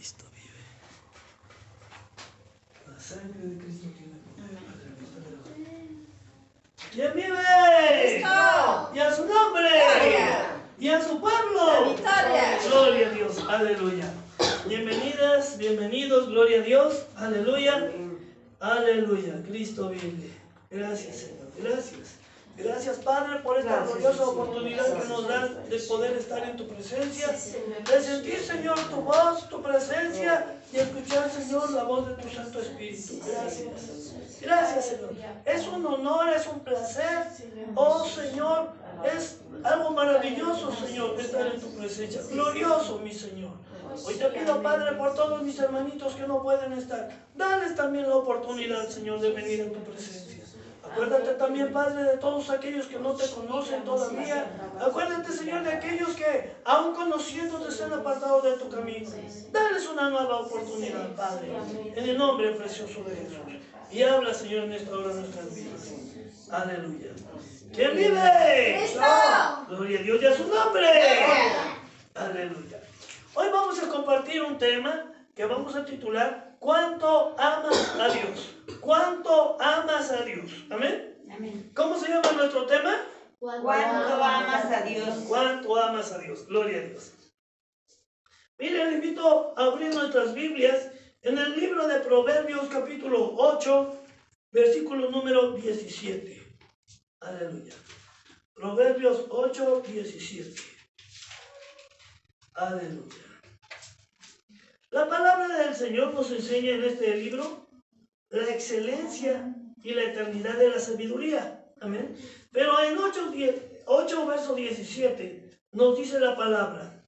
Cristo vive. La sangre de Cristo tiene poder. ¿Quién vive? Cristo. Y a su nombre. Gloria. Y a su pueblo. La victoria. Gloria a Dios. Aleluya. Bienvenidas, bienvenidos. Gloria a Dios. Aleluya. Aleluya. Cristo vive. Gracias, Señor. Gracias. Gracias, Padre, por esta gloriosa oportunidad que nos das de poder estar en tu presencia, de sentir, Señor, tu voz, tu presencia y escuchar, Señor, la voz de tu Santo Espíritu. Gracias. Gracias, Señor. Es un honor, es un placer. Oh, Señor, es algo maravilloso, Señor, estar en tu presencia. Glorioso, mi Señor. Hoy te pido, Padre, por todos mis hermanitos que no pueden estar, dales también la oportunidad, Señor, de venir en tu presencia. Acuérdate también, Padre, de todos aquellos que no te conocen todavía. Acuérdate, Señor, de aquellos que, aún conociéndote, se han apartado de tu camino. Dales una nueva oportunidad, Padre, en el nombre precioso de Jesús. Y habla, Señor, en esta hora de nuestras vidas. Aleluya. ¿Quién vive? Cristo. Gloria a Dios y a su nombre. Aleluya. Hoy vamos a compartir un tema que vamos a titular ¿Cuánto amas a Dios? ¿Cuánto amas a Dios? ¿Amén? Amén. ¿Cómo se llama nuestro tema? ¿Cuánto amas a Dios? ¿Cuánto amas a Dios? Gloria a Dios. Mire, le invito a abrir nuestras Biblias en el libro de Proverbios capítulo 8, versículo número 17. Aleluya. Proverbios 8, 17. Aleluya. La palabra del Señor nos enseña en este libro la excelencia y la eternidad de la sabiduría. Amén. Pero en 8 verso 17 nos dice la palabra.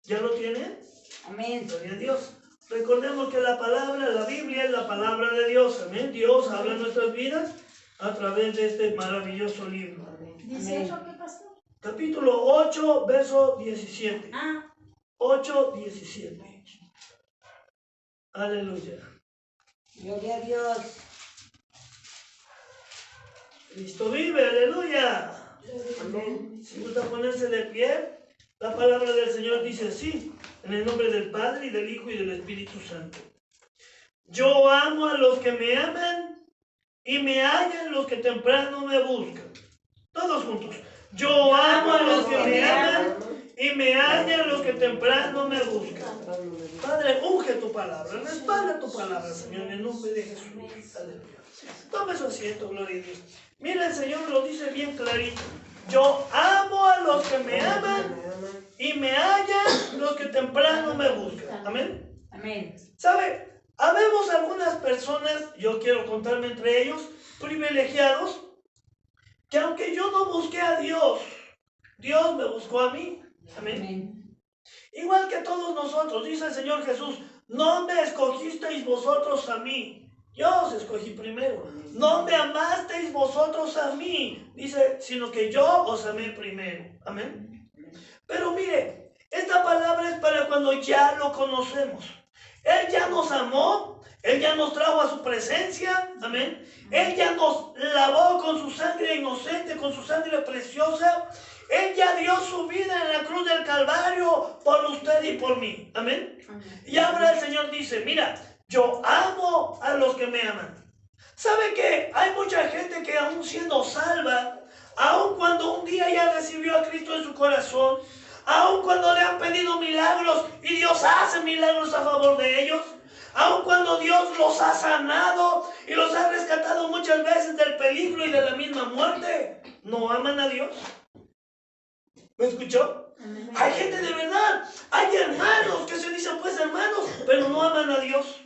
¿Ya lo tienen? Amén. Gloria a Dios. Recordemos que la palabra, la Biblia es la palabra de Dios. Amén. Dios habla en nuestras vidas a través de este maravilloso libro. ¿Dice eso qué pasó? Capítulo 8, verso 17. 8, 17. Aleluya. Gloria a Dios. Cristo vive, aleluya. Amén. Si gusta ponerse de pie, la palabra del Señor dice así, en el nombre del Padre y del Hijo y del Espíritu Santo. Yo amo a los que me aman y me hallan los que temprano me buscan. Todos juntos. Yo amo a los que me aman y me hallan los que temprano me buscan. Padre, unge tu palabra, respalda tu palabra, Señor, en el nombre de Jesús. Aleluya. Tome su asiento, gloria a Dios. Mira, el Señor lo dice bien clarito. Yo amo a los que me aman y me hallan los que temprano me buscan. Amén. Amén. ¿Sabe? Habemos algunas personas, yo quiero contarme entre ellos, privilegiados, que aunque yo no busqué a Dios, Dios me buscó a mí. Amén. Amén. Igual que todos nosotros, dice el Señor Jesús, no me escogisteis vosotros a mí, yo os escogí primero. No me amasteis vosotros a mí, dice, sino que yo os amé primero. Amén. Pero mire, esta palabra es para cuando ya lo conocemos. Él ya nos amó, Él ya nos trajo a su presencia. Amén. Él ya nos lavó con su sangre inocente, con su sangre preciosa. Él ya dio su vida en la cruz del Calvario por usted y por mí. Amén. Y ahora el Señor dice, mira, yo amo a los que me aman. ¿Sabe que hay mucha gente que aún siendo salva, aún cuando un día ya recibió a Cristo en su corazón, aún cuando le han pedido milagros y Dios hace milagros a favor de ellos, aun cuando Dios los ha sanado y los ha rescatado muchas veces del peligro y de la misma muerte, no aman a Dios? ¿Me escuchó? Amén. Hay gente de verdad, hay hermanos que se dicen pues hermanos, pero no aman a Dios.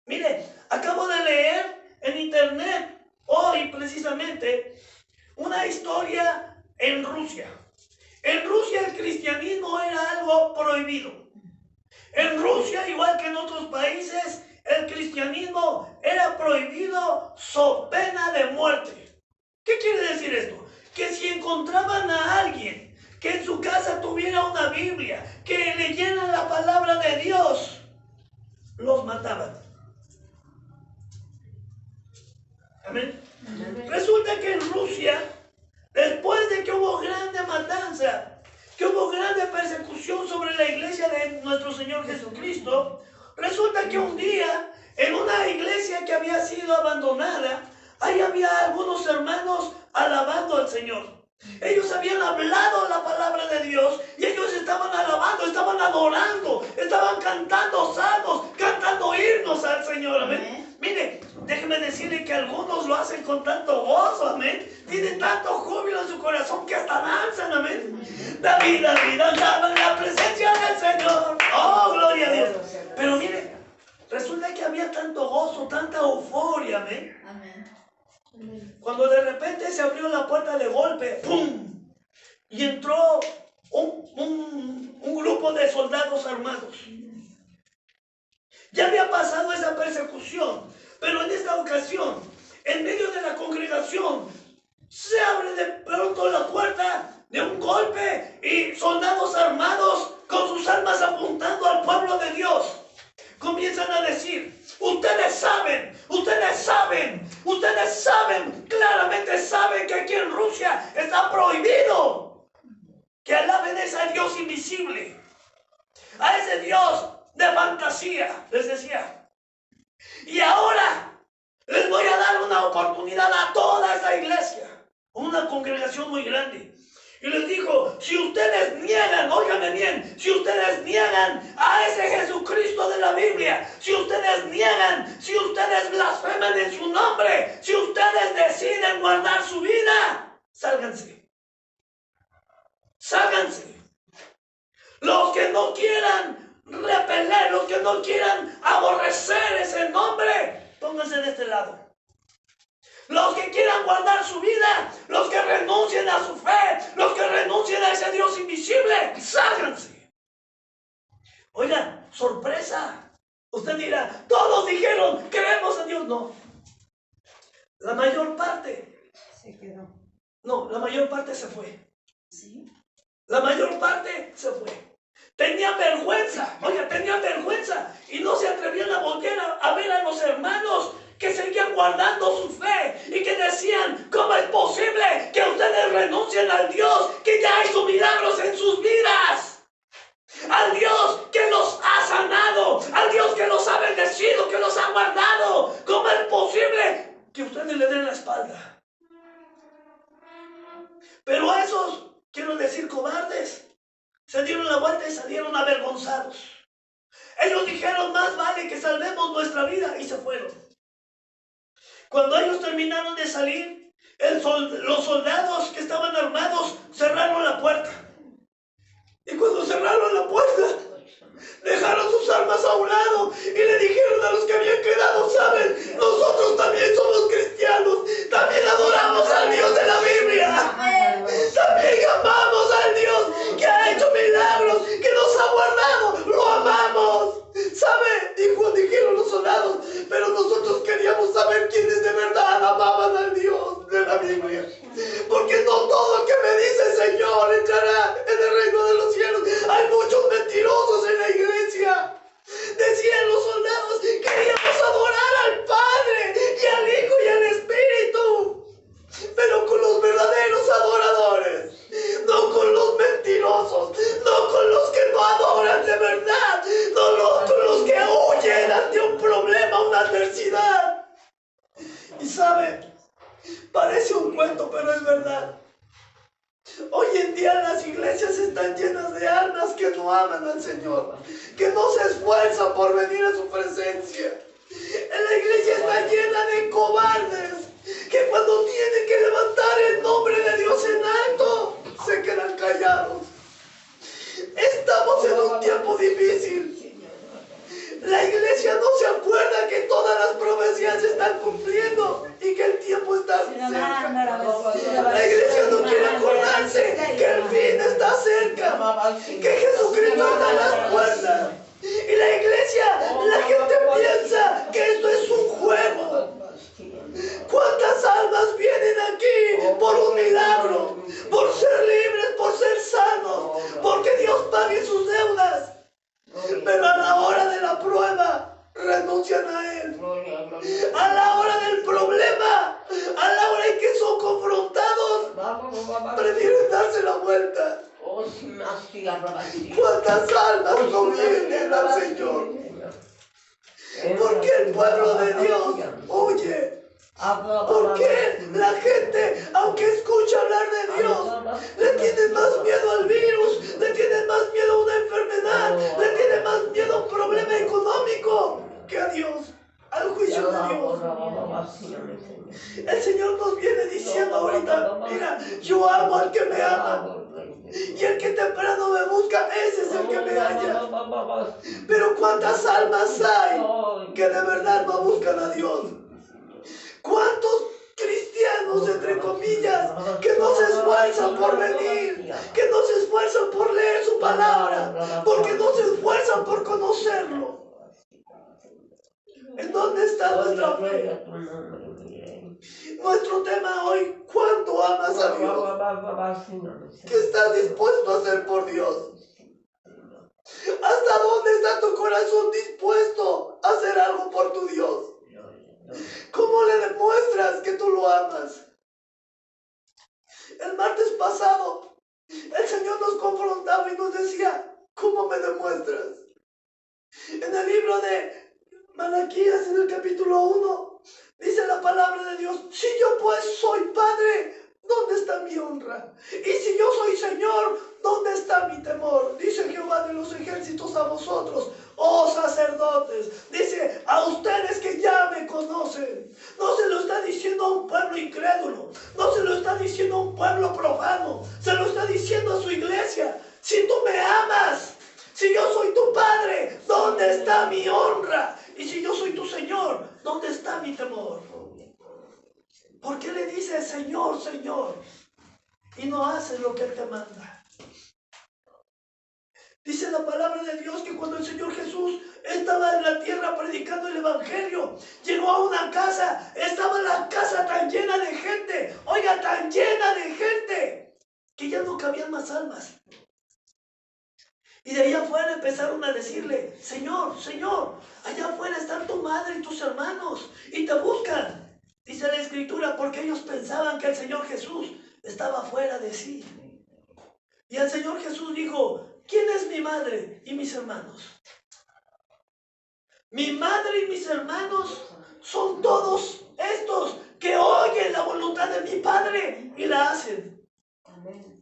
Mire, acabo de leer en internet hoy precisamente una historia en Rusia. En Rusia el cristianismo era algo prohibido. En Rusia, igual que en otros países, el cristianismo era prohibido so pena de muerte. ¿Qué quiere decir esto? Que si encontraban a alguien que en su casa tuviera una Biblia, que leyeran la palabra de Dios, los mataban. Amén. Resulta que en Rusia, después de que hubo grande matanza, que hubo grande persecución sobre la iglesia de nuestro Señor Jesucristo, resulta que un día, en una iglesia que había sido abandonada, ahí había algunos hermanos alabando al Señor. Ellos habían hablado la palabra de Dios y ellos estaban alabando, estaban adorando, estaban cantando salmos, cantando himnos al Señor, amén. Mire, déjeme decirle que algunos lo hacen con tanto gozo, amén. Tienen tanto júbilo en su corazón que hasta danzan, amén. David danzaba en la presencia del Señor. Oh, gloria a Dios. Pero mire, resulta que había tanto gozo, tanta euforia, amén. Cuando de repente se abrió la puerta de golpe, ¡pum! Y entró un grupo de soldados armados. Ya había pasado esa persecución, pero en esta ocasión, en medio de la congregación, se abre de pronto la puerta de un golpe y soldados armados con sus armas apuntando al pueblo de Dios comienzan a decir: ustedes saben, claramente saben que aquí en Rusia está prohibido que alaben a ese Dios invisible, a ese Dios de fantasía, les decía. Y ahora les voy a dar una oportunidad a toda esa iglesia, una congregación muy grande. Y les dijo: si ustedes niegan, óigame bien, si ustedes niegan a ese Jesucristo de la Biblia, si ustedes niegan, si ustedes blasfeman en su nombre, si ustedes deciden guardar su vida, sálganse. Sálganse. Los que no quieran repeler, los que no quieran aborrecer ese nombre, pónganse de este lado. Los que quieran guardar su vida, los que renuncien a su fe, los que renuncien a ese Dios invisible, sálganse. Oigan, sorpresa. Usted dirá: todos dijeron, creemos en Dios. No. La mayor parte se quedó. No, la mayor parte se fue. ¿Sí? La mayor parte se fue. Tenían vergüenza, oiga, tenían vergüenza y no se atrevían a volver a ver a los hermanos que seguían guardando su fe y que decían: ¿cómo es posible que ustedes renuncien al Dios que ya hizo milagros en sus vidas? Al Dios que los ha sanado, al Dios que los ha bendecido, que los ha guardado. ¿Cómo es posible que ustedes le den la espalda? Pero esos, quiero decir, cobardes, se dieron la vuelta y salieron avergonzados. Ellos dijeron: más vale que salvemos nuestra vida, y se fueron. Cuando ellos terminaron de salir, los soldados que estaban armados cerraron la puerta. Y cuando cerraron la puerta, dejaron sus armas a un lado y le dijeron a los que habían quedado: ¿saben? Nosotros también somos cristianos, también adoramos al Dios de la Biblia, también amamos al Dios que ha hecho milagros, que nos ha guardado, lo amamos. ¿Sabe? Dijeron los soldados: pero nosotros queríamos saber quiénes de verdad amaban al Dios de la Biblia, porque no todo el que me dice Señor entrará en el reino de los cielos. Hay muchos mentirosos en la iglesia. Decían los soldados: queríamos adorar al Padre y al Hijo y al Espíritu, pero con los verdaderos adoradores, no con los mentirosos, no con los que no adoran de verdad, no con los que huyen ante un problema, una adversidad. Y sabe, parece un cuento, pero es verdad. Hoy en día las iglesias están llenas de almas que no aman al Señor, que no se esfuerzan por venir a su presencia. La iglesia está llena de cobardes que cuando tienen que levantar el nombre de Dios en alto, se quedan callados. Estamos en un tiempo difícil. La iglesia no se acuerda que todas las profecías se están cumpliendo y que el tiempo está cerca. La iglesia no quiere acordarse que el fin está cerca, que Jesucristo está en las puertas. Y la iglesia, la gente piensa que esto es un juego. ¿Cuántas almas vienen aquí por un milagro, por ser libres, por ser sanos, porque Dios pague sus deudas? Pero a la hora de la prueba renuncian a Él. A la hora del problema, a la hora en que son confrontados, prefieren darse la vuelta. ¿Cuántas almas no vienen al Señor? Porque el pueblo de Dios huye. Porque la gente, aunque escucha hablar de Dios, le tienen más miedo al virus, le tienen más miedo a una enfermedad, le tienen más miedo a un problema económico que a Dios, al juicio de Dios. El Señor nos viene diciendo ahorita, mira, yo amo al que me ama. Y el que temprano me busca, ese es el que me halla. Pero ¿cuántas almas hay que de verdad no buscan a Dios? ¿Cuántos cristianos, entre comillas, que no se esfuerzan por venir, que no se esfuerzan por leer su palabra, porque no se esfuerzan por conocerlo? ¿En dónde está nuestra fe? Nuestro tema hoy, ¿cuánto amas a Dios? ¿Qué estás dispuesto a hacer por Dios? ¿Hasta dónde está tu corazón dispuesto a hacer algo por tu Dios? ¿Cómo le demuestras que tú lo amas? El martes pasado, el Señor nos confrontaba y nos decía, ¿cómo me demuestras? En el libro de Malaquías, en el capítulo 1, dice la palabra de Dios, si yo pues soy Padre, ¿dónde está mi honra? Y si yo soy Señor, ¿dónde está mi temor? Dice Jehová de los ejércitos a vosotros, oh sacerdotes. Dice, a ustedes que ya me conocen. No se lo está diciendo a un pueblo incrédulo. No se lo está diciendo a un pueblo profano. Se lo está diciendo a su iglesia. Si tú me amas, si yo soy tu Padre, ¿dónde está mi honra? Y si yo soy tu Señor, ¿dónde está mi temor? ¿Por qué le dices Señor, Señor? Y no haces lo que Él te manda. Dice la palabra de Dios que cuando el Señor Jesús estaba en la tierra predicando el Evangelio, llegó a una casa, estaba la casa tan llena de gente, oiga, tan llena de gente, que ya no cabían más almas. Y de allá afuera empezaron a decirle, Señor, Señor, allá afuera están tu madre y tus hermanos, y te buscan. Dice la Escritura, porque ellos pensaban que el Señor Jesús estaba fuera de sí. Y el Señor Jesús dijo, ¿quién es mi madre y mis hermanos? Mi madre y mis hermanos son todos estos que oyen la voluntad de mi Padre y la hacen. Amén.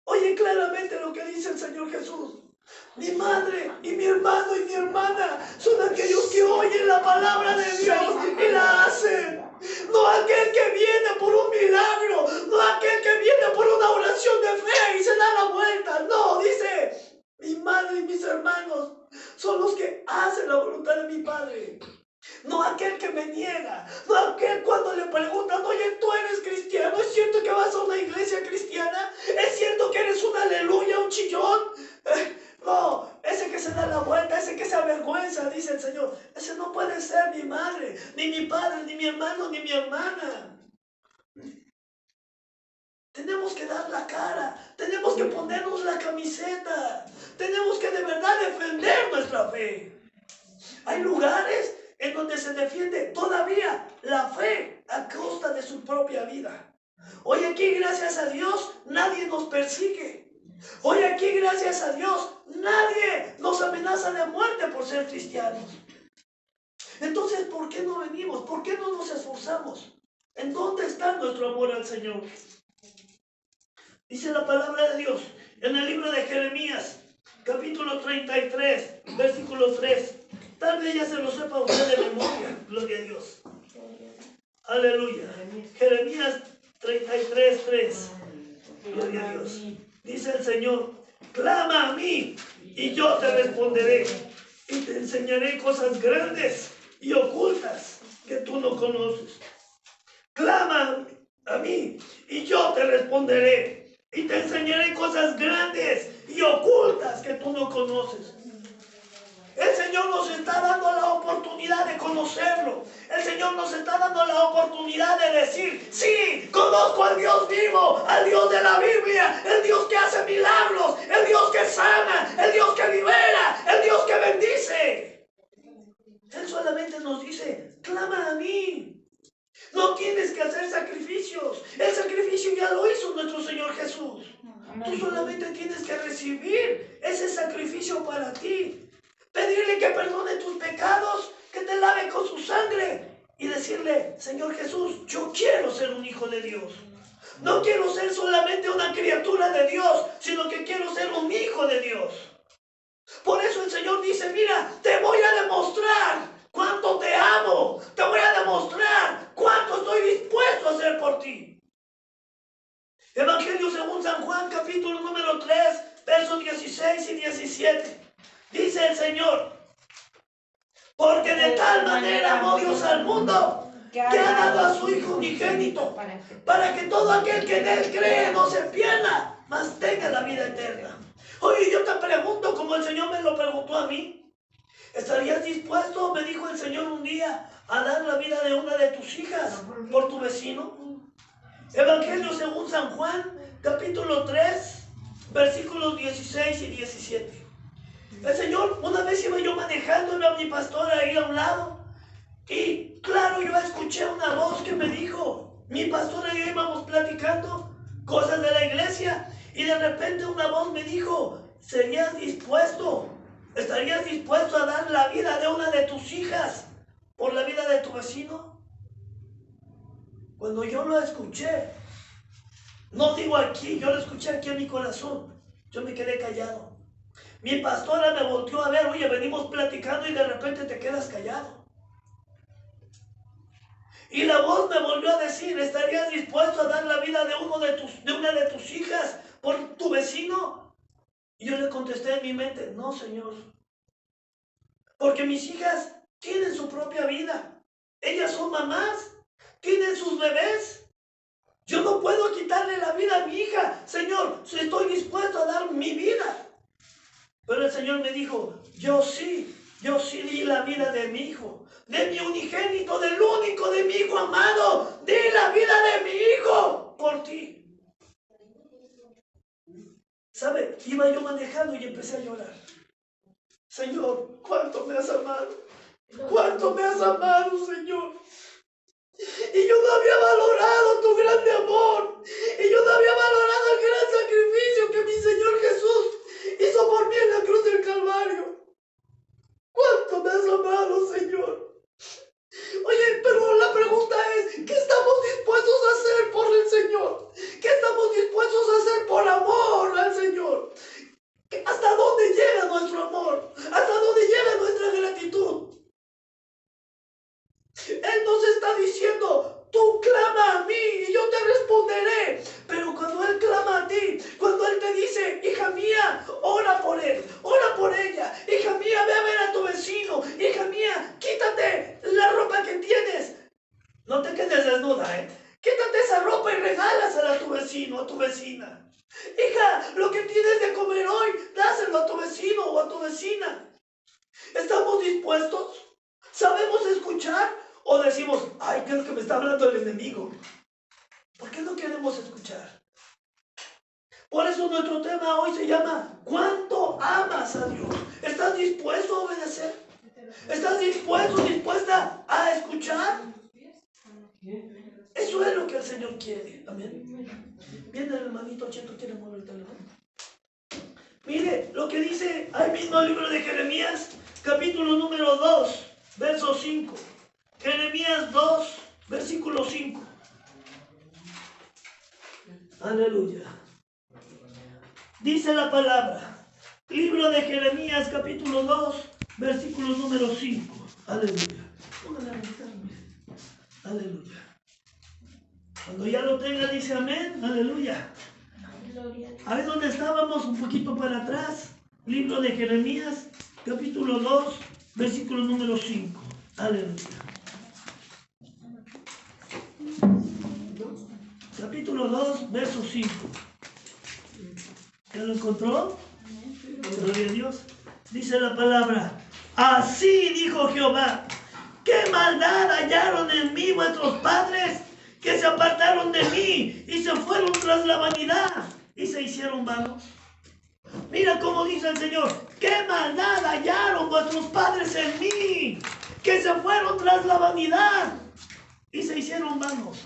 Oye claramente lo que dice el Señor Jesús. Mi madre y mi hermano y mi hermana son aquellos que oyen la palabra de Dios y la hacen. No aquel que viene por un milagro, no aquel que viene por una oración de fe y se da la vuelta. No, dice, mi madre y mis hermanos son los que hacen la voluntad de mi Padre. No aquel que me niega, no aquel cuando le preguntan, oye, ¿tú eres cristiano? ¿Es cierto que vas a una iglesia cristiana? ¿Es cierto que eres un aleluya, un chillón? No, ese que se da la vuelta, ese que se avergüenza, dice el Señor, ese no puede ser mi madre, ni mi padre, ni mi hermano, ni mi hermana. Tenemos que dar la cara, tenemos que ponernos la camiseta, tenemos que de verdad defender nuestra fe. Hay lugares en donde se defiende todavía la fe a costa de su propia vida. Hoy aquí, gracias a Dios, nadie nos persigue. Hoy aquí, gracias a Dios, nadie nos amenaza de muerte por ser cristianos. Entonces, ¿por qué no venimos? ¿Por qué no nos esforzamos? ¿En dónde está nuestro amor al Señor? Dice la palabra de Dios en el libro de Jeremías, capítulo 33, versículo 3. Tal vez ya se lo sepa usted de memoria, gloria a Dios. Aleluya. Jeremías 33, 3. Gloria a Dios. Dice el Señor, clama a mí y yo te responderé y te enseñaré cosas grandes y ocultas que tú no conoces. Clama a mí y yo te responderé y te enseñaré cosas grandes y ocultas que tú no conoces. El Señor nos está dando la oportunidad de conocerlo. El Señor nos está dando la oportunidad de decir, sí, conozco al Dios vivo, al Dios de la Biblia, el Dios que hace milagros, el Dios que sana, el Dios que libera, el Dios que bendice. Él solamente nos dice, clama a mí. No tienes que hacer sacrificios. El sacrificio ya lo hizo nuestro Señor Jesús. Tú solamente tienes que recibir ese sacrificio para ti. Pedirle que perdone tus pecados, que te lave con su sangre. Y decirle, Señor Jesús, yo quiero ser un hijo de Dios. No quiero ser solamente una criatura de Dios, sino que quiero ser un hijo de Dios. Por eso el Señor dice, mira, te voy a demostrar cuánto te amo. Te voy a demostrar cuánto estoy dispuesto a hacer por ti. Evangelio según San Juan, capítulo número 3, versos 16 y 17. Dice el Señor, porque de tal manera amó Dios al mundo, que ha dado a su Hijo unigénito, para que todo aquel que en Él cree no se pierda, mas tenga la vida eterna. Oye, yo te pregunto, como el Señor me lo preguntó a mí, ¿estarías dispuesto, me dijo el Señor un día, a dar la vida de una de tus hijas por tu vecino? Evangelio según San Juan, capítulo 3, versículos 16 y 17. El Señor, una vez iba yo manejando, iba mi pastor ahí a un lado, y claro, yo escuché una voz que me dijo, mi pastora y yo íbamos platicando cosas de la iglesia, y de repente una voz me dijo, ¿estarías dispuesto a dar la vida de una de tus hijas por la vida de tu vecino? Cuando yo lo escuché, no digo aquí, yo lo escuché aquí en mi corazón, yo me quedé callado. Mi pastora me volteó a ver, oye, venimos platicando y de repente te quedas callado. Y la voz me volvió a decir, ¿estarías dispuesto a dar la vida de una de tus hijas por tu vecino? Y yo le contesté en mi mente, no, Señor. Porque mis hijas tienen su propia vida. Ellas son mamás, tienen sus bebés. Yo no puedo quitarle la vida a mi hija. Señor, si estoy dispuesto a dar mi vida. Pero el Señor me dijo, yo sí di la vida de mi hijo, de mi unigénito, del único de mi hijo amado, di la vida de mi hijo por ti. ¿Sabe? Iba yo manejando y empecé a llorar. Señor, ¿cuánto me has amado? ¿Cuánto me has amado, Señor? Y yo no había valorado tu grande amor. Y yo no había valorado el gran sacrificio que mi Señor Jesús hizo por mí en la cruz del Calvario. ¿Cuánto me has amado, Señor? Oye, pero la pregunta es, ¿qué estamos dispuestos a hacer por el Señor? ¿Qué estamos dispuestos a hacer por amor al Señor? ¿Hasta dónde llega nuestro amor? ¿Hasta dónde llega nuestra gratitud? Él nos está diciendo, tú clama a mí y yo te responderé. Pero cuando Él clama a ti, cuando Él te dice, hija mía, ora por él, ora por ella. Hija mía, ve a ver a tu vecino. Hija mía, quítate la ropa que tienes. No te quedes desnuda, Quítate esa ropa y regálasela a tu vecino, a tu vecina. Hija, lo que tienes de comer hoy, dáselo a tu vecino o a tu vecina. ¿Estamos dispuestos? ¿Sabemos escuchar? ¿O decimos, ay, ¿qué es lo que me está hablando el enemigo? ¿Por qué no queremos escuchar? Por eso nuestro tema hoy se llama, ¿cuánto amas a Dios? ¿Estás dispuesto a obedecer? ¿Estás dispuesta a escuchar? Eso es lo que el Señor quiere. Amén. Viene el hermanito Cheto, quiere mover el teléfono. Mire lo que dice ahí mismo el libro de Jeremías, capítulo número 2, verso 5. Jeremías 2, versículo 5. Aleluya. Dice la palabra. Libro de Jeremías, capítulo 2, versículo número 5. Aleluya. Póngale a meditar, aleluya. Cuando ya lo tenga, dice amén. Aleluya. A ver dónde estábamos, un poquito para atrás. Libro de Jeremías, capítulo 2, versículo número 5. Aleluya. Capítulo 2, verso 5. ¿Ya lo encontró? Gloria a Dios. Dice la palabra. Así dijo Jehová, ¿qué maldad hallaron en mí vuestros padres, que se apartaron de mí y se fueron tras la vanidad y se hicieron vanos? Mira cómo dice el Señor, ¿qué maldad hallaron vuestros padres en mí, que se fueron tras la vanidad y se hicieron vanos?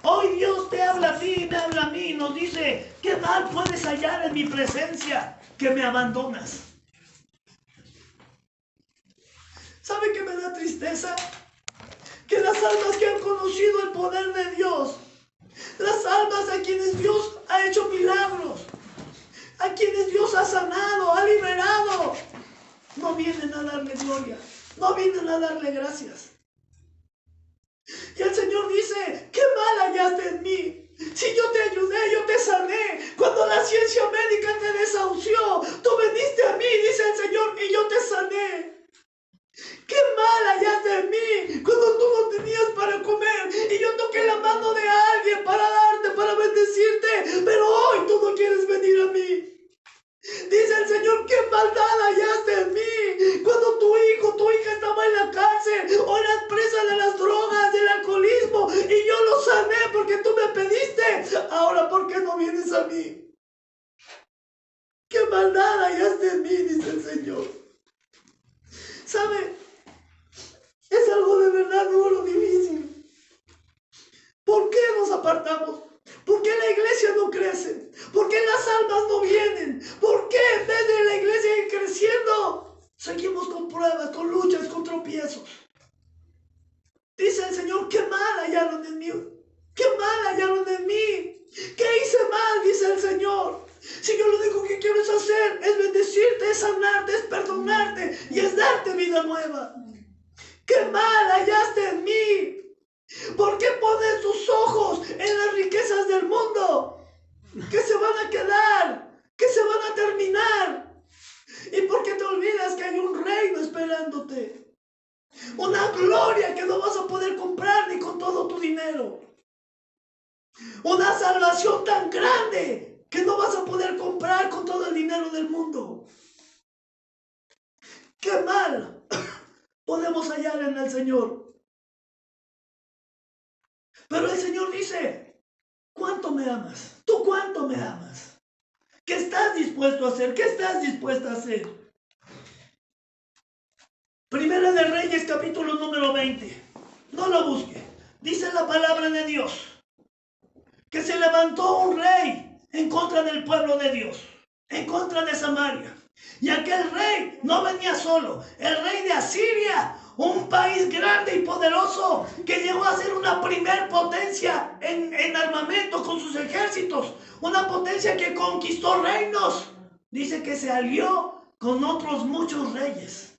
Hoy Dios te habla a ti, me habla a mí, nos dice, ¿qué mal puedes hallar en mi presencia que me abandonas? ¿Sabe qué me da tristeza? Que las almas que han conocido el poder de Dios, las almas a quienes Dios ha hecho milagros, a quienes Dios ha sanado, ha liberado, no vienen a darle gloria, no vienen a darle gracias. Y el Señor dice, ¿qué mal hallaste en mí? Si yo te ayudé, yo te sané. Cuando la ciencia médica te desahució, tú viniste a mí, dice el Señor, y yo te sané. ¡Qué mal hallaste en mí cuando tú no tenías para comer y yo toqué la mano de alguien para darte, para bendecirte, pero hoy tú no quieres venir a mí! Dice el Señor, qué maldad hallaste en mí cuando tu hijo, tu hija estaba en la cárcel o era presa de las drogas, del alcoholismo, y yo lo sané porque tú me pediste. Ahora, ¿por qué no vienes a mí? ¡Qué maldad hallaste en mí!, dice el Señor. ¿Sabe? Es algo de verdad duro, difícil. ¿Por qué nos apartamos? ¿Por qué la iglesia no crece? ¿Por qué las almas no vienen? ¿Por qué en vez de la iglesia ir creciendo, seguimos con pruebas, con luchas, con tropiezos? Dice el Señor, qué mal hallaron en mí. Qué mal hallaron en mí. ¿Qué hice mal? Dice el Señor. Si yo lo único que quiero es hacer, es bendecirte, es sanarte, es perdonarte y es darte vida nueva. ¡Qué mal hallaste en mí! ¿Por qué pones tus ojos en las riquezas del mundo? Que se van a quedar, que se van a terminar. ¿Y por qué te olvidas que hay un reino esperándote? Una gloria que no vas a poder comprar ni con todo tu dinero. Una salvación tan grande que no vas a poder comprar con todo el dinero del mundo. ¡Qué mal podemos hallar en el Señor! Pero el Señor dice, ¿cuánto me amas? ¿Tú cuánto me amas? ¿Qué estás dispuesto a hacer? ¿Qué estás dispuesta a hacer? Primera de Reyes, capítulo número 20. No lo busque. Dice la palabra de Dios que se levantó un rey en contra del pueblo de Dios, en contra de Samaria. Y aquel rey no venía solo. El rey de Asiria, un país grande y poderoso que llegó a ser una primer potencia en armamento con sus ejércitos, una potencia que conquistó reinos. Dice que se alió con otros muchos reyes.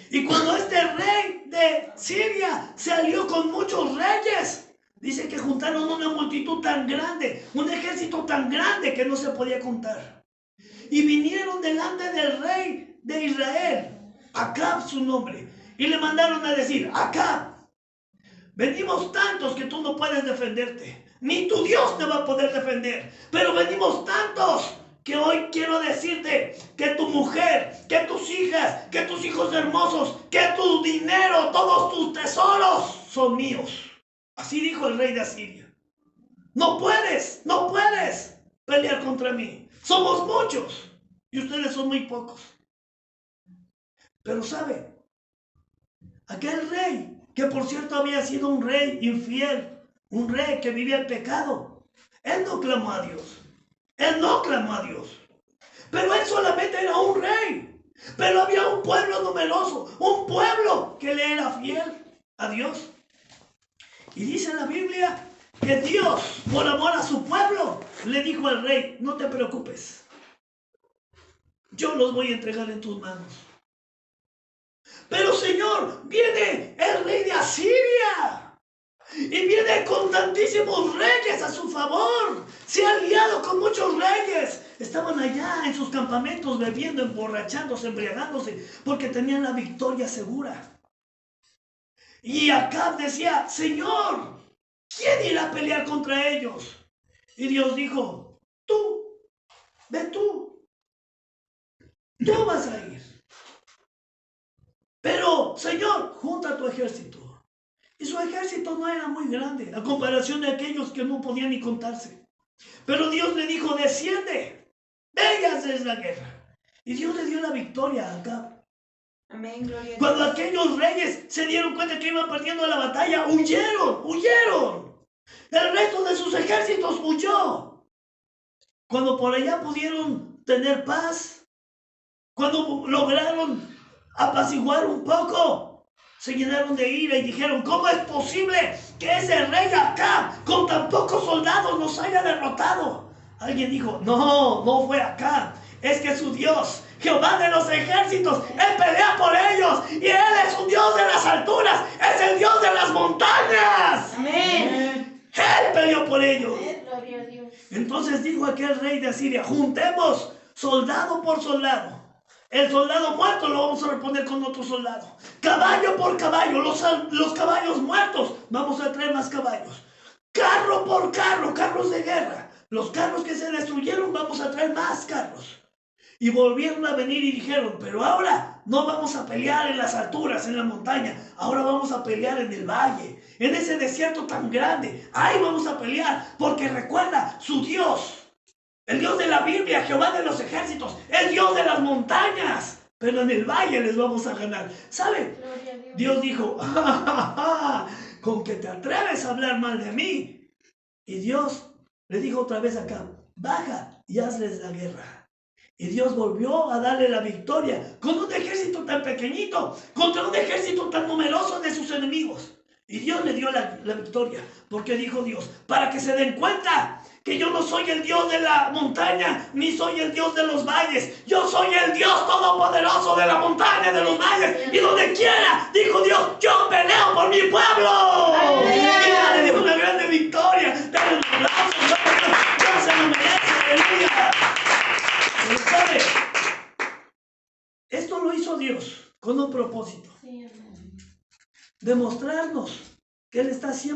Y cuando este rey de Siria se alió con muchos reyes, dice que juntaron una multitud tan grande, un ejército tan grande que no se podía contar. Y vinieron delante del rey de Israel, Acab su nombre, y le mandaron a decir, Acab, venimos tantos que tú no puedes defenderte, ni tu Dios te va a poder defender, pero venimos tantos que hoy quiero decirte que tu mujer, que tus hijas, que tus hijos hermosos, que tu dinero, todos tus tesoros son míos. Así dijo el rey de Asiria. No puedes pelear contra mí. Somos muchos y ustedes son muy pocos. Pero ¿sabe? Aquel rey, que por cierto había sido un rey infiel, un rey que vivía en pecado, él no clamó a Dios. Él no clamó a Dios. Pero él solamente era un rey. Pero había un pueblo numeroso, un pueblo que le era fiel a Dios. Y dice la Biblia que Dios, por amor a su pueblo, le dijo al rey, no te preocupes, yo los voy a entregar en tus manos. Pero Señor, viene el rey de Asiria y viene con tantísimos reyes a su favor. Se ha aliado con muchos reyes. Estaban allá en sus campamentos bebiendo, emborrachándose, embriagándose, porque tenían la victoria segura. Y Acab decía, Señor, ¿quién irá a pelear contra ellos? Y Dios dijo, tú, ve tú vas a ir. Pero, Señor, junta tu ejército. Y su ejército no era muy grande, a comparación de aquellos que no podían ni contarse. Pero Dios le dijo, desciende, venga a hacer la guerra. Y Dios le dio la victoria a Acab. Amén, gloria a Dios. Cuando aquellos reyes se dieron cuenta que iban perdiendo la batalla, huyeron. El resto de sus ejércitos huyó. Cuando por allá pudieron tener paz, cuando lograron apaciguar un poco, se llenaron de ira y dijeron: ¿cómo es posible que ese rey Acab con tan pocos soldados nos haya derrotado? Alguien dijo: no fue Acab, es que su Dios, Jehová de los ejércitos, Él pelea por ellos, y Él es un Dios de las alturas, es el Dios de las montañas. Amén. Él peleó por ellos. Gloria a Dios. Entonces dijo aquel rey de Asiria: juntemos soldado por soldado. El soldado muerto lo vamos a reponer con otro soldado. Caballo por caballo, los caballos muertos, vamos a traer más caballos. Carro por carro, carros de guerra. Los carros que se destruyeron, vamos a traer más carros. Y volvieron a venir y dijeron: pero ahora no vamos a pelear en las alturas, en la montaña. Ahora vamos a pelear en el valle, en ese desierto tan grande. Ahí vamos a pelear, porque recuerda, su Dios, el Dios de la Biblia, Jehová de los ejércitos, el Dios de las montañas. Pero en el valle les vamos a ganar. ¿Saben? Dios dijo: con que te atreves a hablar mal de mí. Y Dios le dijo otra vez acá: baja y hazles la guerra. Y Dios volvió a darle la victoria con un ejército tan pequeñito, contra un ejército tan numeroso de sus enemigos. Y Dios le dio la victoria, porque dijo Dios: para que se den cuenta que yo no soy el Dios de la montaña, ni soy el Dios de los valles. Yo soy el Dios todopoderoso de la montaña, de los valles. Y donde quiera, dijo Dios, yo peleo por mi pueblo. Y le dio una grande victoria. Dale un aplauso, Dios se lo merece, aleluya. Pero sabe, esto lo hizo Dios con un propósito. Demostrarnos que Él está siempre